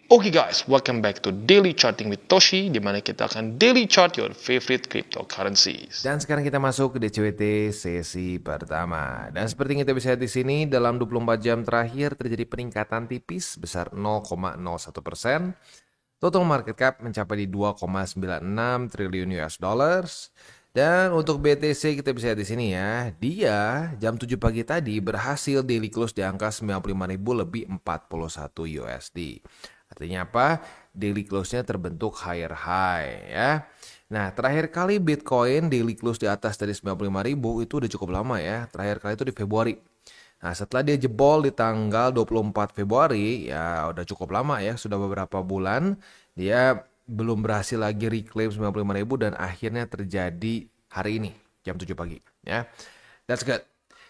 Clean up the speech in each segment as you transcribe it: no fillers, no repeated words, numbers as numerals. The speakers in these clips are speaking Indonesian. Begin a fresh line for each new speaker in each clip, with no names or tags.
Oke guys, welcome back to Daily Charting with Toshi, di mana kita akan daily chart your favorite cryptocurrencies.
Dan sekarang kita masuk ke DCWT sesi pertama. Dan seperti yang kita bisa lihat di sini, dalam 24 jam terakhir terjadi peningkatan tipis besar 0,01%. Total market cap mencapai di 2,96 triliun US dollars. Dan untuk BTC kita bisa lihat di sini ya, dia jam 7 pagi tadi berhasil daily close di angka 95.000 lebih 41 USD. Artinya apa? Daily close-nya terbentuk higher high ya. Nah, terakhir kali Bitcoin daily close di atas dari 95.000 itu udah cukup lama ya. Terakhir kali itu di Februari. Nah, setelah dia jebol di tanggal 24 Februari, ya udah cukup lama ya, sudah beberapa bulan dia belum berhasil lagi reclaim 95.000 dan akhirnya terjadi hari ini jam 7 pagi ya. That's good.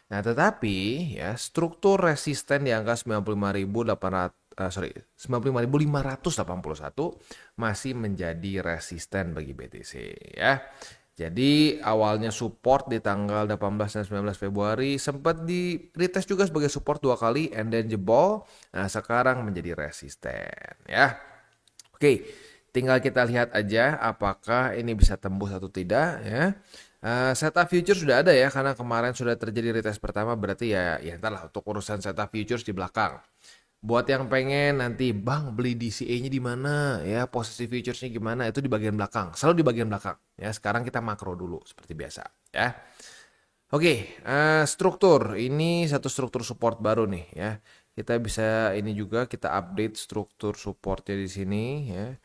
Nah, tetapi ya struktur resisten di angka 95.581 masih menjadi resisten bagi BTC ya. Jadi awalnya support di tanggal 18 dan 19 Februari sempat di retest juga sebagai support 2 kali and then jebol. Nah, sekarang menjadi resisten ya. Oke, tinggal kita lihat aja apakah ini bisa tembus atau tidak ya. Setup futures sudah ada ya, karena kemarin sudah terjadi retest pertama, berarti ya entahlah untuk urusan setup futures di belakang. Buat yang pengen nanti bang beli DCA-nya di mana ya, posisi futuresnya gimana, itu di bagian belakang, selalu di bagian belakang ya. Sekarang kita makro dulu seperti biasa ya. Oke, struktur ini satu struktur support baru nih ya. Kita bisa ini juga kita update struktur supportnya di sini ya.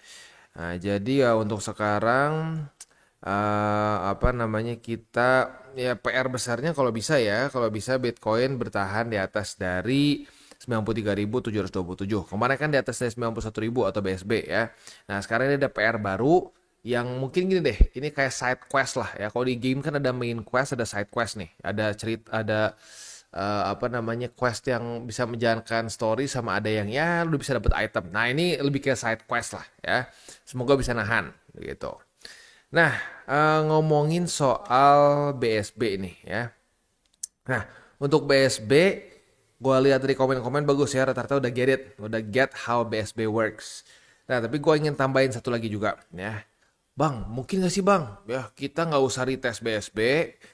Nah, jadi ya untuk sekarang kita ya PR besarnya kalau bisa Bitcoin bertahan di atas dari 93.727. Kemarin kan di atas dari 91.000 atau BSB ya. Nah, sekarang ini ada PR baru yang mungkin gini deh, ini kayak side quest lah ya. Kalau di game kan ada main quest, ada side quest nih. Ada cerita, ada quest yang bisa menjalankan story, sama ada yang ya lu bisa dapat item. Nah, ini lebih kayak side quest lah ya. Semoga bisa nahan gitu. Nah, ngomongin soal BSB nih ya. Nah, untuk BSB, gue lihat dari komen-komen bagus ya, rata-rata udah get how BSB works. Nah, tapi gue ingin tambahin satu lagi juga ya. Bang, mungkin gak sih bang, ya kita nggak usah retest BSB,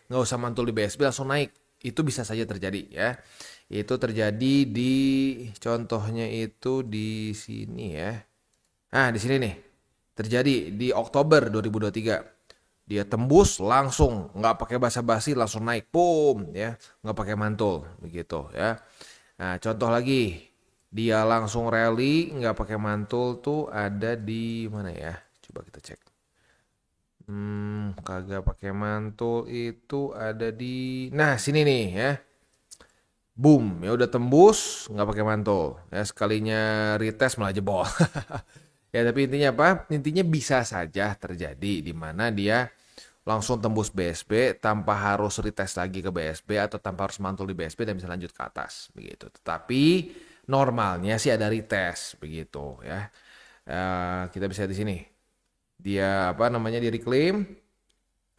nggak usah mantul di BSB langsung naik. Itu bisa saja terjadi ya. Itu terjadi di, contohnya itu di sini ya. Nah, di sini nih. Terjadi di Oktober 2023. Dia tembus langsung, nggak pakai basa-basi, langsung naik, boom ya, nggak pakai mantul begitu ya. Nah, contoh lagi, dia langsung rally nggak pakai mantul tuh ada di mana ya? Coba kita cek. Kagak pakai mantul itu ada di, nah sini nih ya. Boom, ya udah tembus, nggak pakai mantul. Ya sekalinya retest malah jebol. Ya tapi intinya apa? Intinya bisa saja terjadi di mana dia langsung tembus BSB tanpa harus retest lagi ke BSB atau tanpa harus mantul di BSB dan bisa lanjut ke atas begitu. Tetapi normalnya sih ada retest begitu ya. Kita bisa di sini. Dia di reclaim,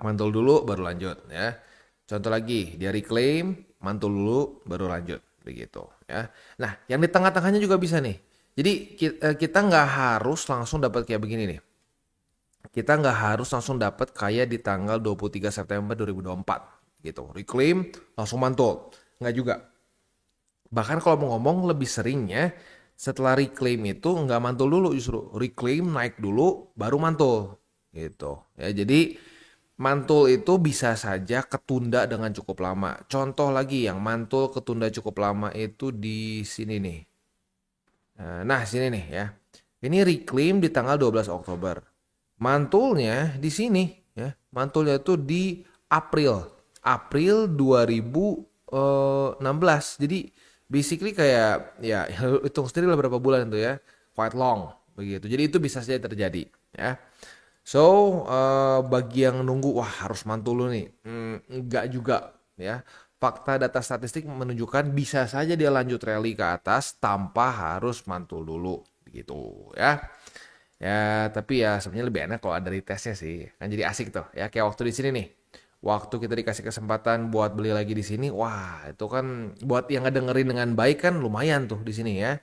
mantul dulu baru lanjut ya. Contoh lagi, dia reclaim, mantul dulu baru lanjut begitu ya. Nah, yang di tengah-tengahnya juga bisa nih. Jadi kita nggak harus langsung dapat kayak begini nih. Kita nggak harus langsung dapat kayak di tanggal 23 September 2024 gitu. Reclaim langsung mantul. Nggak juga. Bahkan kalau mau ngomong lebih seringnya setelah reclaim itu nggak mantul dulu, justru reclaim naik dulu baru mantul gitu. Ya, jadi mantul itu bisa saja ketunda dengan cukup lama. Contoh lagi yang mantul ketunda cukup lama itu di sini nih. Nah, sini nih ya. Ini reclaim di tanggal 12 Oktober. Mantulnya di sini ya. Mantulnya itu di April 2016. Jadi basically kayak ya hitung sendiri lah berapa bulan itu ya. Quite long begitu. Jadi itu bisa saja terjadi ya. So, bagi yang nunggu, wah harus mantul dulu nih. Enggak juga ya. Fakta data statistik menunjukkan bisa saja dia lanjut rally ke atas tanpa harus mantul dulu gitu ya. Ya, tapi ya sebenarnya lebih enak kalau ada retestnya sih. Kan jadi asik tuh ya, kayak waktu di sini nih. Waktu kita dikasih kesempatan buat beli lagi di sini, wah itu kan buat yang ngedengerin dengan baik kan lumayan tuh di sini ya.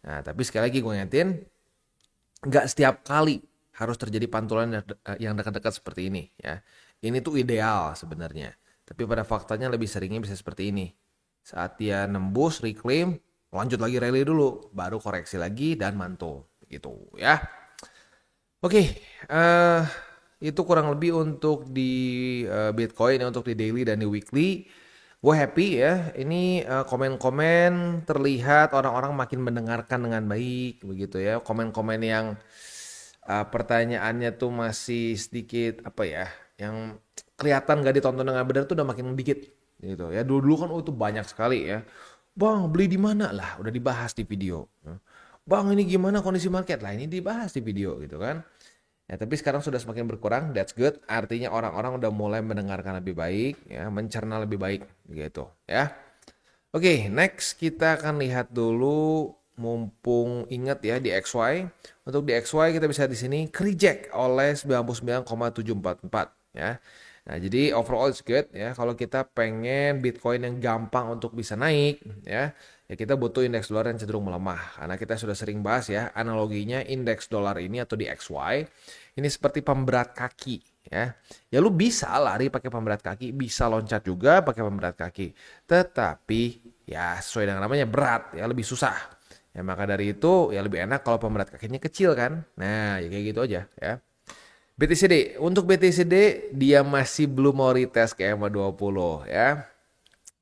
Nah, tapi sekali lagi gue ngingetin, nggak setiap kali harus terjadi pantulan yang dekat-dekat seperti ini ya. Ini tuh ideal sebenarnya. Tapi pada faktanya lebih seringnya bisa seperti ini. Saat dia nembus, reclaim, lanjut lagi rally dulu, baru koreksi lagi dan mantul gitu ya. Oke, itu kurang lebih untuk di Bitcoin ya, untuk di daily dan di weekly. Gue happy ya, ini komen-komen terlihat orang-orang makin mendengarkan dengan baik begitu ya. Komen-komen yang pertanyaannya tuh masih sedikit apa ya, yang kelihatan gak ditonton dengan benar tuh udah makin dikit gitu ya. Dulu-dulu kan itu banyak sekali ya. Bang, beli di mana lah? Udah dibahas di video. Bang, ini gimana kondisi market lah? Ini dibahas di video gitu kan. Ya, tapi sekarang sudah semakin berkurang. That's good. Artinya orang-orang udah mulai mendengarkan lebih baik, ya, mencerna lebih baik gitu, ya. Oke, next kita akan lihat dulu mumpung ingat ya di XY. Untuk di XY kita bisa di sini reject oleh 99,744 ya. Nah, jadi overall it's good ya. Kalau kita pengen Bitcoin yang gampang untuk bisa naik ya, ya kita butuh indeks dolar yang cenderung melemah. Karena kita sudah sering bahas ya, analoginya indeks dolar ini atau di XY ini seperti pemberat kaki ya. Ya lu bisa lari pakai pemberat kaki, bisa loncat juga pakai pemberat kaki. Tetapi ya sesuai dengan namanya berat ya, lebih susah. Ya maka dari itu ya lebih enak kalau pemberat kakinya kecil kan. Nah, ya kayak gitu aja ya. BTCD, untuk BTCD dia masih belum mau retest ke EMA 20 ya.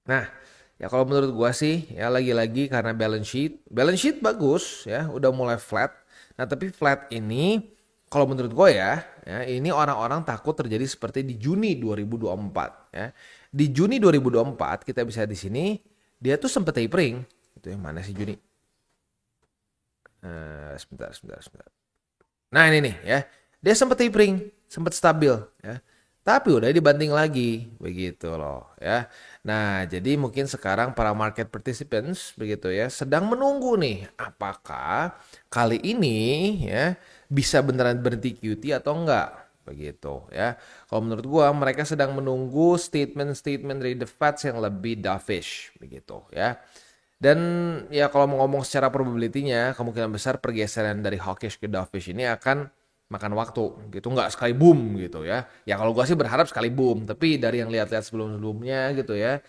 Nah, ya kalau menurut gua sih ya lagi-lagi karena balance sheet bagus ya, udah mulai flat. Nah, tapi flat ini kalau menurut gua ya ini orang-orang takut terjadi seperti di Juni 2024 ya. Di Juni 2024 kita bisa di sini dia tuh sempat tapering. Itu yang mana sih Juni? Sebentar. Nah, ini nih ya. Dia sempat tapering, sempat stabil ya. Tapi udah dibanting lagi begitu loh ya. Nah, jadi mungkin sekarang para market participants begitu ya sedang menunggu nih apakah kali ini ya bisa beneran berhenti QT atau enggak begitu ya. Kalau menurut gua mereka sedang menunggu statement-statement dari the Fed yang lebih dovish begitu ya. Dan ya kalau mau ngomong secara probability-nya kemungkinan besar pergeseran dari hawkish ke dovish ini akan makan waktu gitu, nggak sekali boom gitu ya. Ya kalau gua sih berharap sekali boom, tapi dari yang lihat-lihat sebelum-sebelumnya gitu ya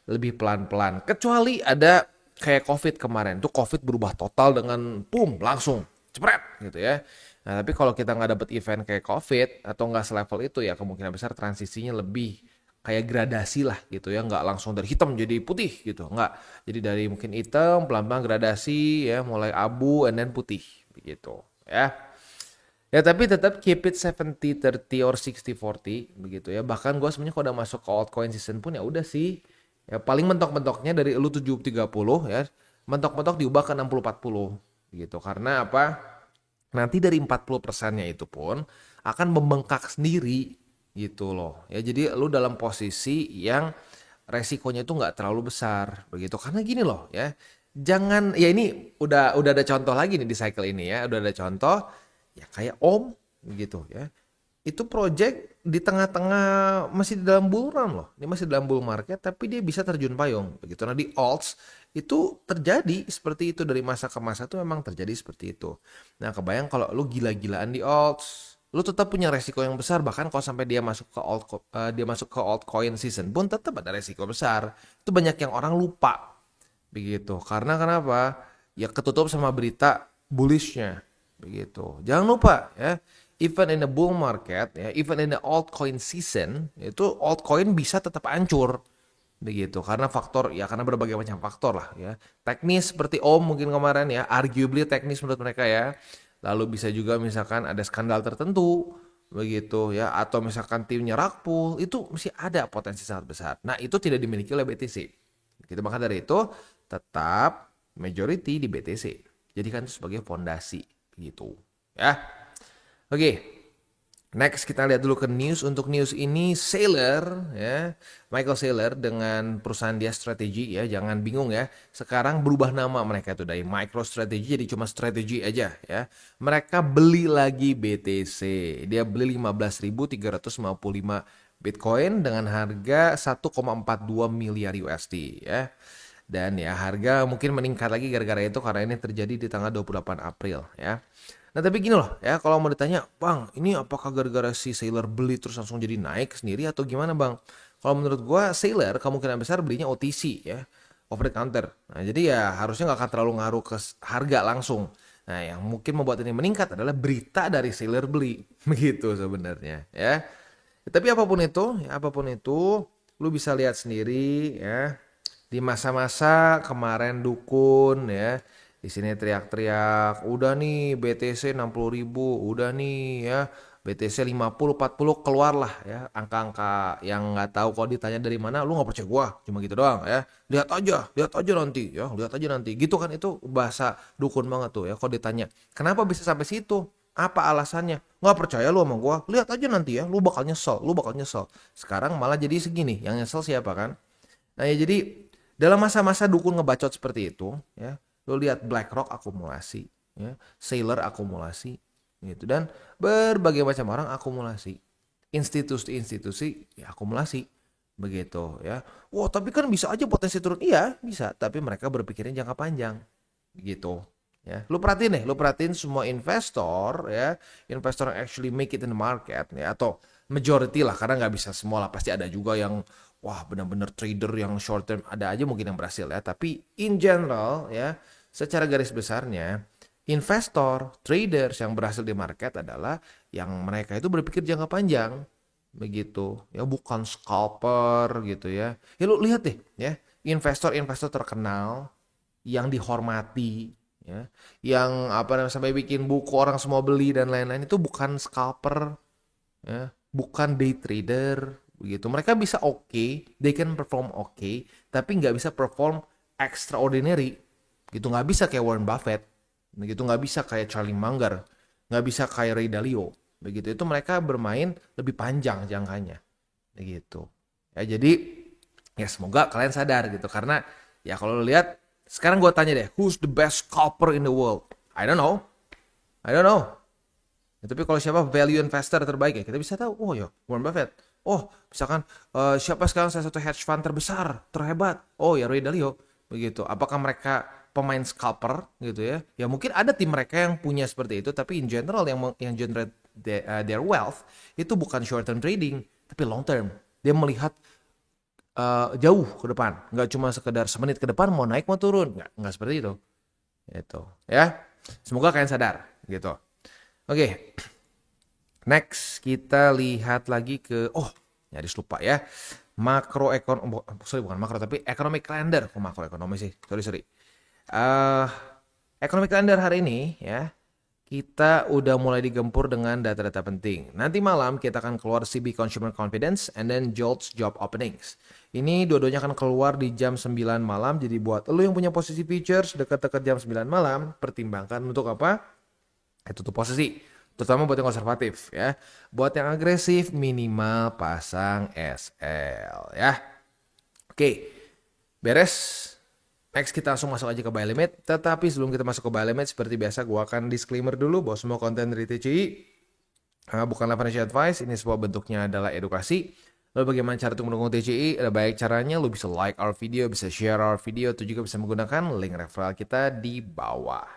lebih pelan-pelan. Kecuali ada kayak COVID kemarin, tuh COVID berubah total dengan boom langsung cepret gitu ya. Nah tapi kalau kita nggak dapet event kayak COVID atau nggak selevel itu ya kemungkinan besar transisinya lebih kayak gradasi lah gitu ya, nggak langsung dari hitam jadi putih gitu, nggak. Jadi dari mungkin hitam pelan-pelan gradasi ya, mulai abu and then putih begitu ya. Ya tapi tetap keep it 70-30 or 60-40 begitu ya. Bahkan gue sebenarnya kalau udah masuk ke altcoin season pun ya udah sih. Ya paling mentok-mentoknya dari lu 70-30 ya. Mentok-mentok diubah ke 60-40 gitu. Karena apa? Nanti dari 40%-nya itu pun akan membengkak sendiri gitu loh. Ya jadi lu dalam posisi yang resikonya itu nggak terlalu besar begitu. Karena gini loh ya. Jangan ya ini udah ada contoh lagi nih di cycle ini ya. Udah ada contoh ya kayak Om gitu ya. Itu project di tengah-tengah masih di dalam bull run loh. Ini masih dalam bull market tapi dia bisa terjun payung begitu. Nah di alts itu terjadi seperti itu dari masa ke masa tuh memang terjadi seperti itu. Nah kebayang kalau lu gila-gilaan di alts, lu tetap punya resiko yang besar bahkan kalau sampai dia masuk ke altcoin season pun tetap ada resiko besar. Itu banyak yang orang lupa begitu. Karena kenapa? Ya ketutup sama berita bullishnya begitu. Jangan lupa ya, even in the bull market ya, even in the altcoin season, itu altcoin bisa tetap hancur begitu karena faktor ya karena berbagai macam faktor lah ya. Teknis seperti Om mungkin kemarin ya, arguably teknis menurut mereka ya. Lalu bisa juga misalkan ada skandal tertentu begitu ya atau misalkan timnya rug pull itu mesti ada potensi sangat besar. Nah, itu tidak dimiliki oleh BTC. Gitu maka dari itu tetap majority di BTC. Jadikan itu sebagai fondasi gitu ya. Oke, next kita lihat dulu ke news. Untuk news ini Saylor ya, Michael Saylor dengan perusahaan dia Strategi ya, jangan bingung ya. Sekarang berubah nama mereka itu dari MicroStrategy jadi cuma Strategi aja ya. Mereka beli lagi BTC. Dia beli 15.355 Bitcoin dengan harga 1,42 miliar USD ya. Dan ya harga mungkin meningkat lagi gara-gara itu karena ini terjadi di tanggal 28 April ya. Nah tapi gini loh ya, kalau mau ditanya, Bang, ini apakah gara-gara si seller beli terus langsung jadi naik sendiri atau gimana Bang? Kalau menurut gua seller kemungkinan besar belinya OTC ya, over the counter. Nah jadi ya harusnya nggak akan terlalu ngaruh ke harga langsung. Nah yang mungkin membuat ini meningkat adalah berita dari seller beli, begitu sebenarnya ya. Tapi apapun itu, lu bisa lihat sendiri ya. Di masa-masa kemarin dukun ya, di sini teriak-teriak, udah nih BTC 60.000, udah nih ya BTC 50, 40 keluarlah ya angka-angka yang nggak tahu kalau ditanya dari mana, lu nggak percaya gua, cuma gitu doang ya. Lihat aja nanti ya, lihat aja nanti. Gitu kan itu bahasa dukun banget tuh ya. Kalau ditanya, kenapa bisa sampai situ? Apa alasannya? Nggak percaya lu sama gua? Lihat aja nanti ya, lu bakal nyesel, lu bakal nyesel. Sekarang malah jadi segini, yang nyesel siapa kan? Nah ya jadi dalam masa-masa dukun ngebacot seperti itu, ya, lo lihat BlackRock akumulasi, ya, Sailor akumulasi, gitu, dan berbagai macam orang akumulasi, institusi-institusi ya akumulasi, begitu, ya. Wah tapi kan bisa aja potensi turun, iya bisa, tapi mereka berpikirnya jangka panjang, gitu. Ya, lu perhatiin semua investor ya, investor yang actually make it in the market ya, atau majority lah, karena nggak bisa semua lah, pasti ada juga yang wah benar-benar trader yang short term, ada aja mungkin yang berhasil ya, tapi in general ya, secara garis besarnya investor, traders yang berhasil di market adalah yang mereka itu berpikir jangka panjang, begitu ya, bukan scalper gitu ya. Ya lu lihat deh ya, investor-investor terkenal yang dihormati ya, yang apa namanya sampai bikin buku orang semua beli dan lain-lain, itu bukan scalper ya, bukan day trader begitu. Mereka bisa oke, they can perform oke, tapi nggak bisa perform extraordinary gitu. Nggak bisa kayak Warren Buffett begitu, nggak bisa kayak Charlie Munger, nggak bisa kayak Ray Dalio begitu. Itu mereka bermain lebih panjang jangkanya begitu ya. Jadi ya semoga kalian sadar gitu, karena ya kalau lihat sekarang gue tanya deh, who's the best scalper in the world? I don't know. Ya, tapi kalau siapa value investor terbaik ya kita bisa tahu. Oh ya Warren Buffett. Oh misalkan siapa sekarang salah satu hedge fund terbesar, terhebat? Oh ya Ray Dalio. Begitu. Apakah mereka pemain scalper gitu ya? Ya mungkin ada tim mereka yang punya seperti itu. Tapi in general yang generate their wealth itu bukan short term trading, tapi long term. Dia melihat jauh ke depan. Nggak cuma sekedar semenit ke depan mau naik mau turun. Nggak seperti itu. Gitu ya. Semoga kalian sadar gitu. Oke, next kita lihat lagi ke, nyaris lupa ya, bukan makro tapi economic calendar. Makroekonomi sih, sorry. Economic calendar hari ini ya, kita udah mulai digempur dengan data-data penting. Nanti malam kita akan keluar CB Consumer Confidence and then JOLTS Job Openings. Ini dua-duanya akan keluar di jam 9 malam, jadi buat lo yang punya posisi futures dekat-dekat jam 9 malam, pertimbangkan untuk apa? Tutup posisi, terutama buat yang konservatif ya. Buat yang agresif minimal pasang SL ya. Oke, beres. Next kita langsung masuk aja ke buy limit. Tetapi sebelum kita masuk ke buy limit, seperti biasa gue akan disclaimer dulu bahwa semua konten dari TCI bukanlah financial advice. Ini sebuah bentuknya adalah edukasi. Lalu bagaimana cara untuk mendukung TCI? Ada banyak caranya. Lu bisa like our video, bisa share our video, atau juga bisa menggunakan link referral kita di bawah.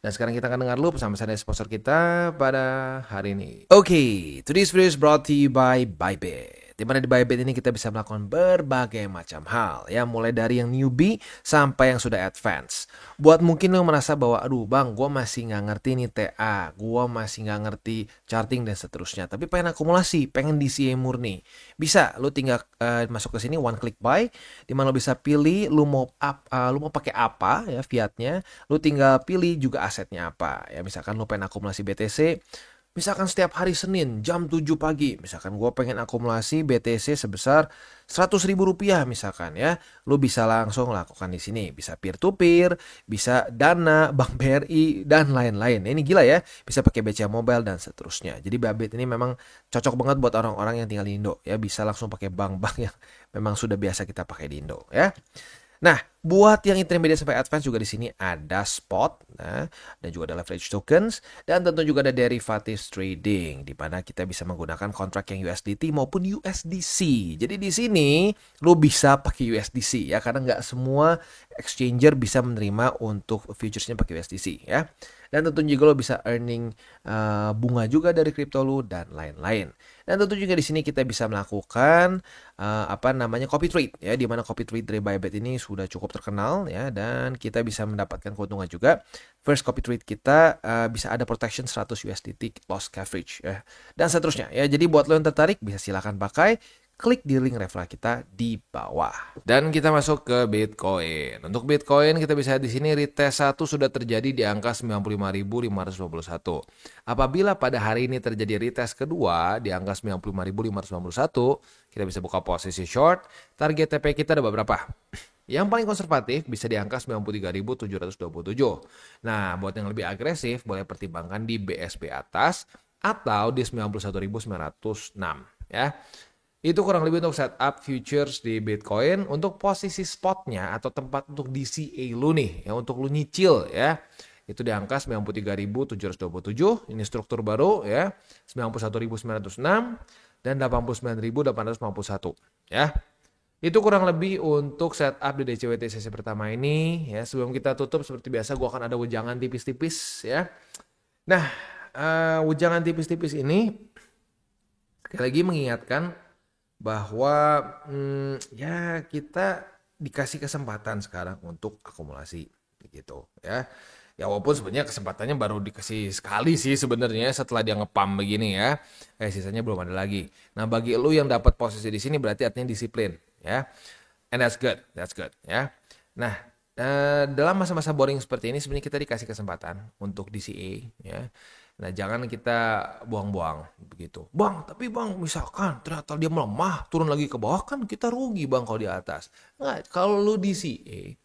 Dan sekarang kita akan dengar dulu pesan-pesan dari sponsor kita pada hari ini. Oke, today's video is brought to you by Bybit. Di mana di Bybit ini kita bisa melakukan berbagai macam hal ya, mulai dari yang newbie sampai yang sudah advance. Buat mungkin lo merasa bahwa aduh bang, gue masih nggak ngerti nih TA, gue masih nggak ngerti charting dan seterusnya, tapi pengen akumulasi, pengen DCA murni, bisa lo tinggal masuk ke sini one click buy, di mana lo bisa pilih lo mau pakai apa ya fiatnya, lo tinggal pilih juga asetnya apa ya. Misalkan lo pengen akumulasi BTC, misalkan setiap hari Senin jam 7 pagi, misalkan gue pengen akumulasi BTC sebesar 100.000 rupiah misalkan ya, lu bisa langsung lakukan di sini. Bisa peer to peer, bisa Dana, Bank BRI dan lain-lain. Ini gila ya, bisa pakai BCA Mobile dan seterusnya. Jadi Bybit ini memang cocok banget buat orang-orang yang tinggal di Indo ya, bisa langsung pakai bank-bank yang memang sudah biasa kita pakai di Indo ya. Nah, buat yang intermediate sampai advance juga di sini ada spot, dan juga ada leverage tokens, dan tentu juga ada derivatives trading, di mana kita bisa menggunakan kontrak yang USDT maupun USDC. Jadi di sini lo bisa pakai USDC ya, karena nggak semua exchanger bisa menerima untuk futuresnya pakai USDC ya. Dan tentu juga lo bisa earning bunga juga dari kripto lo dan lain-lain. Dan tentu juga di sini kita bisa melakukan copy trade ya, di mana copy trade dari Bybit ini sudah cukup terkenal ya, dan kita bisa mendapatkan keuntungan juga. First copy trade kita bisa ada protection 100 USDT loss coverage ya, dan seterusnya ya. Jadi buat lo yang tertarik bisa silakan pakai. Klik di link referral kita di bawah. Dan kita masuk ke Bitcoin. Untuk Bitcoin kita bisa lihat di sini retest 1 sudah terjadi di angka 95.521. Apabila pada hari ini terjadi retest kedua di angka 95.591, kita bisa buka posisi short. Target TP kita ada beberapa. Yang paling konservatif bisa di angka 93.727. Nah, buat yang lebih agresif boleh pertimbangkan di BSB atas atau di 91.906 ya. Itu kurang lebih untuk setup futures di Bitcoin. Untuk posisi spotnya atau tempat untuk DCA lu nih, ya untuk lu nyicil ya, itu di angka 93.727. Ini struktur baru ya, 91.906 dan 89.851 ya. Itu kurang lebih untuk setup di DCWT sesi pertama ini ya. Sebelum kita tutup seperti biasa gue akan ada wejangan tipis-tipis ya. Nah, wejangan tipis-tipis ini sekali lagi mengingatkan bahwa ya kita dikasih kesempatan sekarang untuk akumulasi gitu ya. Ya walaupun sebenarnya kesempatannya baru dikasih sekali sih sebenarnya setelah dia ngepam begini ya. Sisanya belum ada lagi. Nah, bagi lu yang dapat posisi di sini berarti artinya disiplin ya. And that's good ya. Nah, dalam masa-masa boring seperti ini sebenarnya kita dikasih kesempatan untuk DCA ya. Nah, jangan kita buang-buang begitu. Bang, tapi bang, misalkan ternyata dia melemah, turun lagi ke bawah, kan kita rugi bang kalau di atas. Nggak, kalau lu DCA,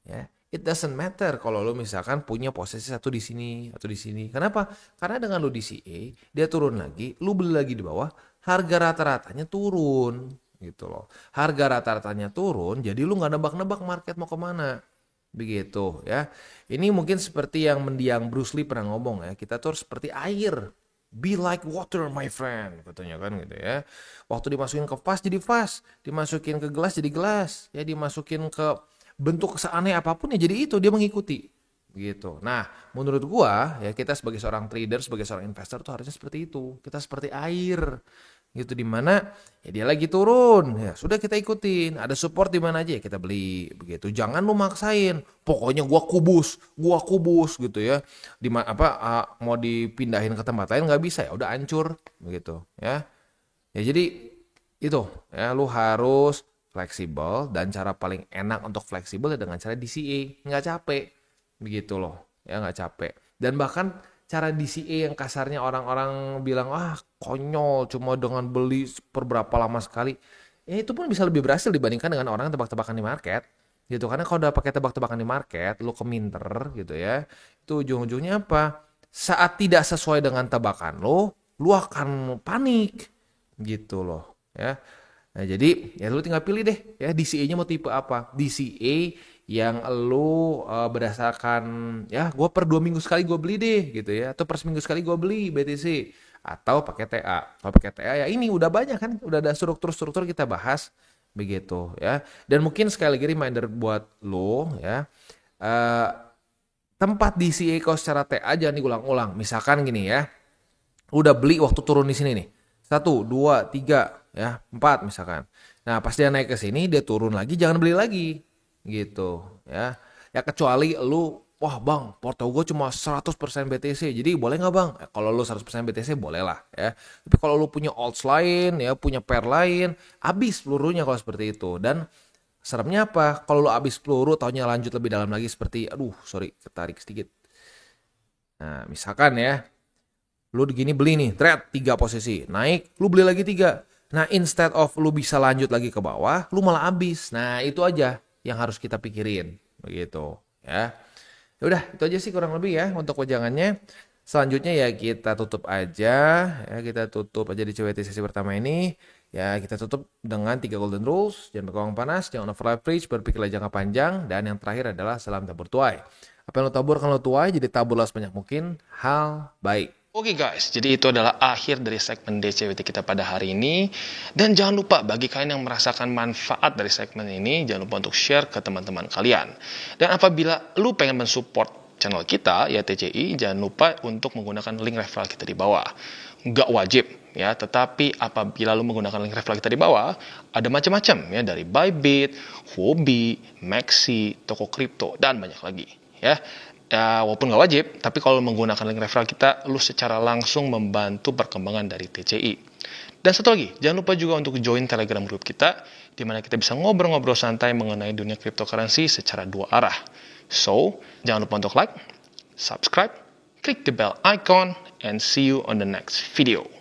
ya, it doesn't matter kalau lu misalkan punya posisi satu di sini atau di sini. Kenapa? Karena dengan lu DCA, dia turun lagi, lu beli lagi di bawah, harga rata-ratanya turun, gitu loh. Harga rata-ratanya turun, jadi lu nggak nebak-nebak market mau kemana. Begitu ya. Ini mungkin seperti yang mendiang Bruce Lee pernah ngomong ya, kita tuh seperti air, be like water my friend, katanya kan gitu ya. Waktu dimasukin ke vas jadi vas, dimasukin ke gelas jadi gelas, ya dimasukin ke bentuk seaneh apapun ya jadi itu, dia mengikuti gitu. Nah, menurut gua ya, kita sebagai seorang trader, sebagai seorang investor tuh harusnya seperti itu. Kita seperti air gitu, dimana ya dia lagi turun ya sudah kita ikutin, ada support di mana aja ya kita beli begitu. Jangan lu maksain pokoknya gua kubus gitu ya, mau dipindahin ke tempat lain nggak bisa, ya udah hancur begitu ya. Jadi itu ya, lu harus fleksibel, dan cara paling enak untuk fleksibel ya dengan cara DCA, nggak capek begitu loh ya, nggak capek. Dan bahkan cara DCA yang kasarnya orang-orang bilang konyol cuma dengan beli per berapa lama sekali, ya itu pun bisa lebih berhasil dibandingkan dengan orang yang tebak-tebakan di market gitu. Karena kalau udah pakai tebak-tebakan di market, lu keminter gitu ya, itu ujung-ujungnya apa? Saat tidak sesuai dengan tebakan lu akan panik gitu loh ya. Nah, jadi ya lu tinggal pilih deh ya, DCA-nya mau tipe apa. DCA yang lu berdasarkan ya, gue per 2 minggu sekali gue beli deh gitu ya, atau per seminggu sekali gue beli BTC, atau pakai TA. Kalau pakai TA ya ini udah banyak kan, udah ada struktur kita bahas begitu ya. Dan mungkin sekali lagi reminder buat lo ya, tempat DCA kalau secara TA jangan diulang-ulang. Misalkan gini ya, udah beli waktu turun di sini nih, 1, 2, 3 ya, 4 misalkan. Nah pas dia naik ke sini dia turun lagi, jangan beli lagi gitu ya. Ya kecuali lu, wah bang porto gue cuma 100% BTC, jadi boleh nggak bang? Kalau lu 100% BTC boleh lah ya. Tapi kalau lu punya alts lain ya, punya pair lain, habis pelurunya kalau seperti itu. Dan seremnya apa? Kalau lu habis peluru, taunya lanjut lebih dalam lagi seperti, ketarik sedikit. Nah misalkan ya, lu gini beli nih, trade 3 posisi, naik, lu beli lagi 3. Nah instead of lu bisa lanjut lagi ke bawah, lu malah habis. Nah itu aja yang harus kita pikirin begitu ya. Ya udah, itu aja sih kurang lebih ya untuk wejangannya. Selanjutnya ya kita tutup aja ya, kita tutup aja di CWT sesi pertama ini ya. Kita tutup dengan 3 golden rules: jangan berkembang panas, jangan over leverage, berpikirlah jangka panjang, dan yang terakhir adalah salam tabur tuai. Apa yang lo tabur kan lo tuai, jadi taburlah sebanyak mungkin hal baik.
Oke guys, jadi itu adalah akhir dari segmen DCWT kita pada hari ini. Dan jangan lupa, bagi kalian yang merasakan manfaat dari segmen ini, jangan lupa untuk share ke teman-teman kalian. Dan apabila lu pengen mensupport channel kita, ya TCI, jangan lupa untuk menggunakan link referral kita di bawah. Nggak wajib, ya, tetapi apabila lo menggunakan link referral kita di bawah, ada macam-macam, ya, dari Bybit, Huobi, Maxi, toko kripto, dan banyak lagi, ya. Walaupun nggak wajib, tapi kalau menggunakan link referral kita, lo secara langsung membantu perkembangan dari TCI. Dan satu lagi, jangan lupa juga untuk join Telegram group kita, di mana kita bisa ngobrol-ngobrol santai mengenai dunia cryptocurrency secara dua arah. So, jangan lupa untuk like, subscribe, click the bell icon, and see you on the next video.